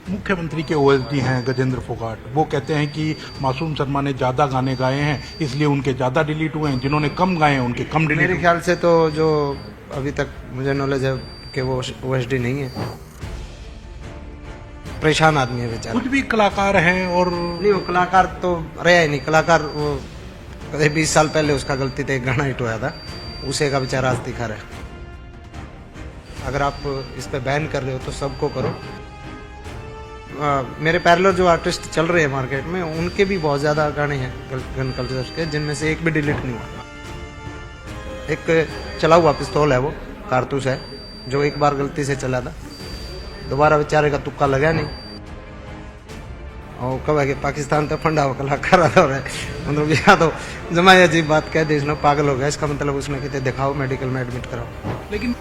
मुख्यमंत्री के ओएसडी हैं गजेंद्र फोगाट, वो कहते हैं कि मासूम शर्मा ने ज़्यादा गाने गाए हैं इसलिए उनके ज़्यादा डिलीट हुए हैं, जिन्होंने कम गाए हैं उनके कम डिलीट मेरे ख्याल से तो जो अभी तक मुझे नॉलेज है कि वो ओएसडी नहीं है, परेशान आदमी है बेचारा। कुछ भी कलाकार हैं और नहीं, वो कलाकार तो रहा ही नहीं। कलाकार वो 20 साल पहले उसका गलती से एक गाना हिट हुआ था, उसे का बेचारा आज दिखा रहा है। अगर आप इस पे बैन कर रहे हो तो सबको करो। मेरे पैरेलल जो आर्टिस्ट चल रहे हैं मार्केट में, उनके भी बहुत ज़्यादा गाने हैं गन कल्चर के, जिनमें से एक भी डिलीट नहीं हुआ। एक चला हुआ पिस्तौल है, वो कारतूस है, जो एक बार गलती से चला था, दोबारा बेचारे का तुक्का लगा नहीं। और कब है कि पाकिस्तान तो फंडा हुआ कलाकार है, मतलब यह तो जमा अजीब बात कह दी, इसने पागल हो गया। इसका मतलब उसने कहते दिखाओ, मेडिकल में एडमिट कराओ। लेकिन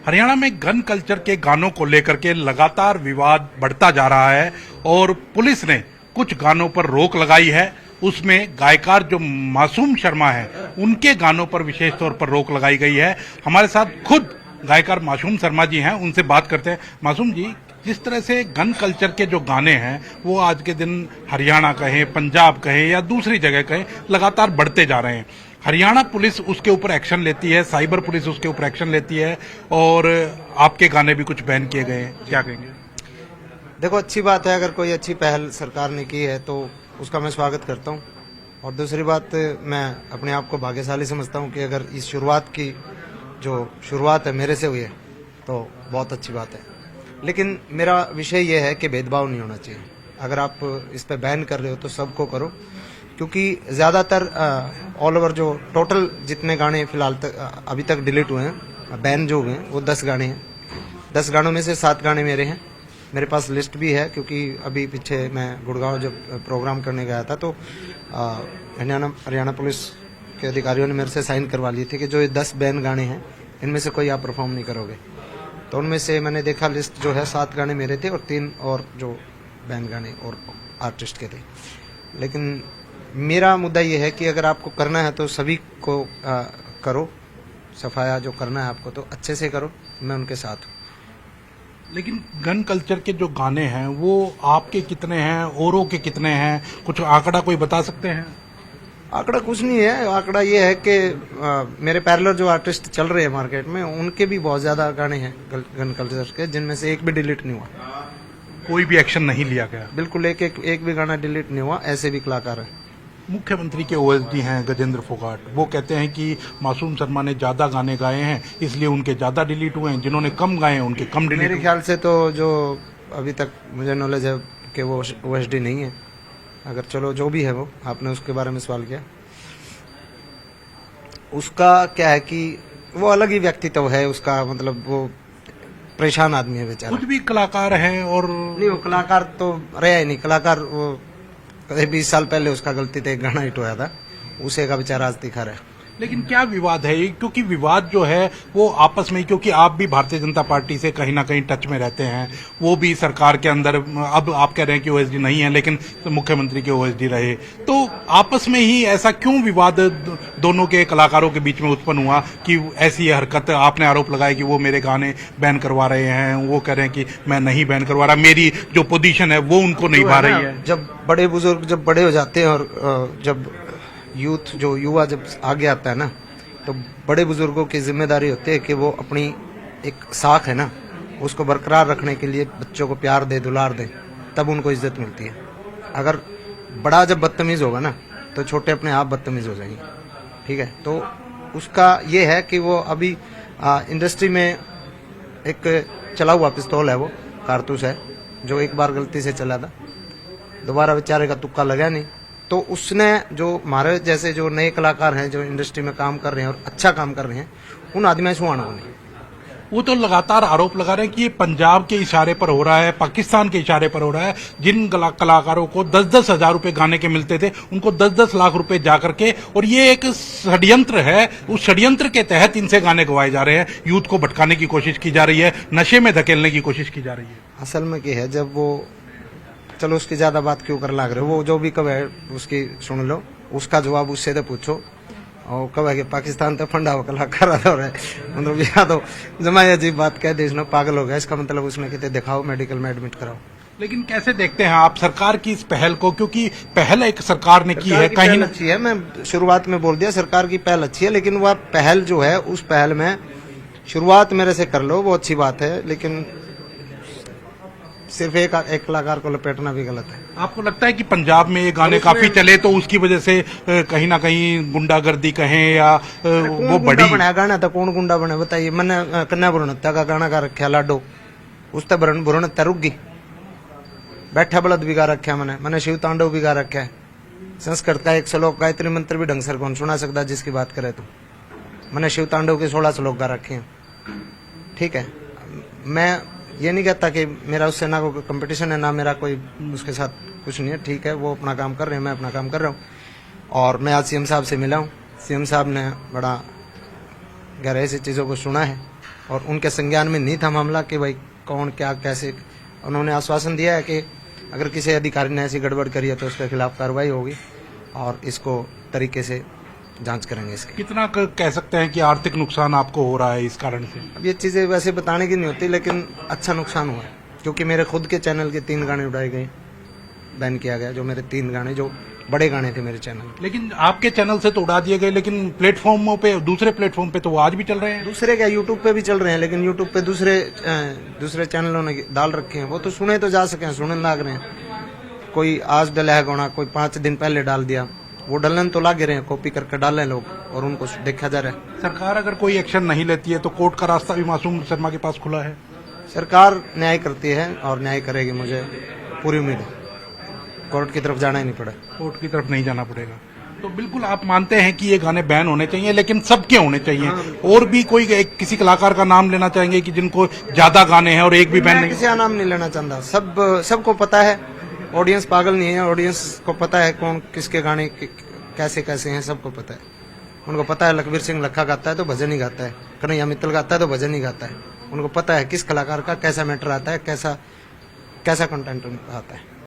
हरियाणा में गन कल्चर के गानों को लेकर के लगातार विवाद बढ़ता जा रहा है और पुलिस ने कुछ गानों पर रोक लगाई है। उसमें गायकार जो मासूम शर्मा है उनके गानों पर विशेष तौर पर रोक लगाई गई है। हमारे साथ खुद गायकार मासूम शर्मा जी हैं, उनसे बात करते हैं। मासूम जी, जिस तरह से गन कल्चर के जो गाने हैं वो आज के दिन हरियाणा कहें, पंजाब कहें या दूसरी जगह कहें, लगातार बढ़ते जा रहे हैं। हरियाणा पुलिस उसके ऊपर एक्शन लेती है, साइबर पुलिस उसके ऊपर एक्शन लेती है और आपके गाने भी कुछ बैन किए गए हैं, क्या कहेंगे? देखो, अच्छी बात है, अगर कोई अच्छी पहल सरकार ने की है तो उसका मैं स्वागत करता हूँ। और दूसरी बात, मैं अपने आप को भाग्यशाली समझता हूँ कि अगर इस शुरुआत है मेरे से हुई है तो बहुत अच्छी बात है। लेकिन मेरा विषय ये है कि भेदभाव नहीं होना चाहिए। अगर आप इस पे बैन कर रहे हो तो सबको करो, क्योंकि ज़्यादातर ऑल ओवर जो टोटल जितने गाने फिलहाल तक अभी तक डिलीट हुए हैं, बैन जो हुए हैं, वो 10 गाने हैं। 10 गानों में से 7 गाने मेरे हैं। मेरे पास लिस्ट भी है, क्योंकि अभी पीछे मैं गुड़गांव जब प्रोग्राम करने गया था तो हरियाणा पुलिस के अधिकारियों ने मेरे से साइन करवा लिए थे कि जो ये 10 बैन गाने हैं इनमें से कोई आप परफॉर्म नहीं करोगे। तो उनमें से मैंने देखा, लिस्ट जो है 7 गाने मेरे थे और 3 और जो बैन गाने और आर्टिस्ट के थे। लेकिन मेरा मुद्दा ये है कि अगर आपको करना है तो सभी को करो। सफाया जो करना है आपको तो अच्छे से करो, मैं उनके साथ हूँ। लेकिन गन कल्चर के जो गाने हैं वो आपके कितने हैं, औरों के कितने हैं, कुछ आंकड़ा कोई बता सकते हैं? आंकड़ा कुछ नहीं है। आंकड़ा ये है कि मेरे पैरेलल जो आर्टिस्ट चल रहे हैं मार्केट में, उनके भी बहुत ज्यादा गाने हैं गन कल्चर के, जिनमें से एक भी डिलीट नहीं हुआ। कोई भी एक्शन नहीं लिया गया? बिल्कुल, एक भी गाना डिलीट नहीं हुआ। ऐसे भी कलाकार हैं। मुख्यमंत्री के ओएसडी हैं गजेंद्र फोगाट, वो कहते हैं कि मासूम शर्मा ने ज्यादा गाने गाए हैं इसलिए उनके ज्यादा डिलीट हुए हैं, जिन्होंने कम गाए हैं उनके कम डिलीट। मेरे ख्याल से तो जो अभी तक मुझे नॉलेज है कि वो ओएसडी नहीं है। अगर चलो जो भी है, वो आपने उसके बारे में सवाल किया, उसका क्या है कि वो अलग ही व्यक्तित्व है उसका, मतलब वो परेशान आदमी है बेचारा। कुछ भी कलाकार हैं और नहीं, वो कलाकार तो रहा ही नहीं। कलाकार वो 20 साल पहले उसका गलती से एक गाना हिट हुआ था, उसे का बेचारा आज दिखा रहा है। लेकिन क्या विवाद है ये? क्योंकि विवाद जो है वो आपस में, क्योंकि आप भी भारतीय जनता पार्टी से कहीं ना कहीं टच में रहते हैं, वो भी सरकार के अंदर, अब आप कह रहे हैं कि ओएसडी नहीं है लेकिन तो मुख्यमंत्री के ओएसडी रहे, तो आपस में ही ऐसा क्यों विवाद दोनों के कलाकारों के बीच में उत्पन्न हुआ कि ऐसी हरकत? आपने आरोप लगाया कि वो मेरे गाने बैन करवा रहे हैं, वो कह रहे हैं कि मैं नहीं बैन करवा रहा, मेरी जो पोजीशन है वो उनको निभा रही है। जब बड़े बुजुर्ग जब बड़े हो जाते हैं और जब यूथ जो युवा जब आगे आता है ना, तो बड़े बुजुर्गों की जिम्मेदारी होती है कि वो अपनी एक साख है ना, उसको बरकरार रखने के लिए बच्चों को प्यार दे, दुलार दे, तब उनको इज्जत मिलती है। अगर बड़ा जब बदतमीज होगा ना तो छोटे अपने आप बदतमीज हो जाएंगे। ठीक है, तो उसका ये है कि वो अभी इंडस्ट्री में एक चला हुआ पिस्तौल है, वो कारतूस है, जो एक बार गलती से चला था, दोबारा बेचारे का तुक्का लगा नहीं। तो उसने जो हमारे जैसे जो नए कलाकार हैं जो इंडस्ट्री में काम कर रहे हैं और अच्छा काम कर रहे हैं, उन आदमियों से आना नहीं। वो तो लगातार आरोप लगा रहे हैं कि ये पंजाब के इशारे पर हो रहा है, पाकिस्तान के इशारे पर हो रहा है। जिन कलाकारों को 10-10 हजार रुपए गाने के मिलते थे, उनको 10-10 लाख रुपए जाकर के, और ये एक षड्यंत्र है, उस षड्यंत्र के तहत इनसे गाने गवाए जा रहे हैं। यूथ को भटकाने की कोशिश की जा रही है, नशे में धकेलने की कोशिश की जा रही है। असल में क्या है, जब वो, चलो उसकी ज्यादा बात क्यों कर लाग रहे हो, वो जो भी कब है उसकी सुन लो, उसका जवाब उससे तो पूछो। और कब है कि पाकिस्तान तो फंडा हो कलाकार हो रहा है, मतलब यह तो जमा अजीब बात कह दी इसने, पागल हो गया। इसका मतलब उसने कहते दिखाओ मेडिकल में एडमिट कराओ। लेकिन कैसे देखते हैं आप सरकार की इस पहल को, क्योंकि पहल एक सरकार ने की है कहीं पहल ना अच्छी है, मैं शुरुआत में बोल दिया सरकार की पहल अच्छी है, लेकिन वह पहल जो है उस पहल में शुरुआत मेरे से कर लो वो अच्छी बात है, लेकिन सिर्फ एक कलाकार को लपेटना भी गलत है। आपको लगता है कि पंजाब में ये गाने काफी चले तो उसकी वजह से कहीं ना कहीं गुंडागर्दी कहें या वो बड़ी बनाया गाना था, कौन गुंडा बने बताइए। मैंने कन्या भ्रूण हत्या का गाना गा रखा लाडो, उस तक भ्रूण हत्या रुक गई। बैठा बलद भी गा रखा मैंने शिव तांडव भी गा रखा है। संस्कृत का एक श्लोक गायत्री मंत्र भी ढंग से कौन सुना सकता जिसकी बात करे तो। मैंने शिव तांडव के 16 श्लोक गा रखे हैं, ठीक है। मैं ये नहीं कहता कि मेरा उससे ना कोई कंपटीशन है ना मेरा कोई उसके साथ कुछ नहीं है, ठीक है। वो अपना काम कर रहे हैं, मैं अपना काम कर रहा हूँ। और मैं आज सीएम साहब से मिला हूँ, सीएम साहब ने बड़ा गहराई से चीज़ों को सुना है और उनके संज्ञान में नहीं था मामला कि भाई कौन क्या कैसे। उन्होंने आश्वासन दिया है कि अगर किसी अधिकारी ने ऐसी गड़बड़ करी है तो उसके खिलाफ कार्रवाई होगी और इसको तरीके से जांच करेंगे इसकी। कितना कह सकते हैं कि आर्थिक नुकसान आपको हो रहा है इस कारण से? अब ये चीज़ें वैसे बताने की नहीं होती, लेकिन अच्छा नुकसान हुआ है क्योंकि मेरे खुद के चैनल के 3 गाने उड़ाए गए, बैन किया गया। जो मेरे 3 गाने जो बड़े गाने थे मेरे चैनल। लेकिन आपके चैनल से तो उड़ा दिए गए, लेकिन प्लेटफॉर्मों पे, दूसरे प्लेटफॉर्म पे तो वो आज भी चल रहे हैं। दूसरे क्या, यूट्यूब पे भी चल रहे हैं, लेकिन यूट्यूब पे दूसरे चैनलों ने डाल रखे हैं, वो तो सुने तो जा सके, सुनने लाग रहे हैं। कोई आज डला है गोना, कोई 5 दिन पहले डाल दिया, वो डलन तो लागे रहे हैं, कॉपी करके डाल रहे हैं लोग और उनको देखा जा रहा है। सरकार अगर कोई एक्शन नहीं लेती है तो कोर्ट का रास्ता भी मासूम शर्मा के पास खुला है। सरकार न्याय करती है और न्याय करेगी, मुझे पूरी उम्मीद है। कोर्ट की तरफ जाना ही नहीं पड़ा। कोर्ट की तरफ नहीं जाना पड़ेगा। तो बिल्कुल आप मानते हैं कि ये गाने बैन होने चाहिए, लेकिन सबके होने चाहिए। और भी कोई किसी कलाकार का नाम लेना चाहेंगे कि जिनको ज्यादा गाने हैं और एक भी बैन नहीं? किसी का नाम नहीं लेना चाहता, सबको पता है। ऑडियंस पागल नहीं है, ऑडियंस को पता है कौन किसके गाने कैसे कैसे हैं, सबको पता है। उनको पता है लखबीर सिंह लखा गाता है तो भजन ही गाता है, कन्हैया मित्तल गाता है तो भजन ही गाता है। उनको पता है किस कलाकार का कैसा मैटर आता है, कैसा कंटेंट आता है।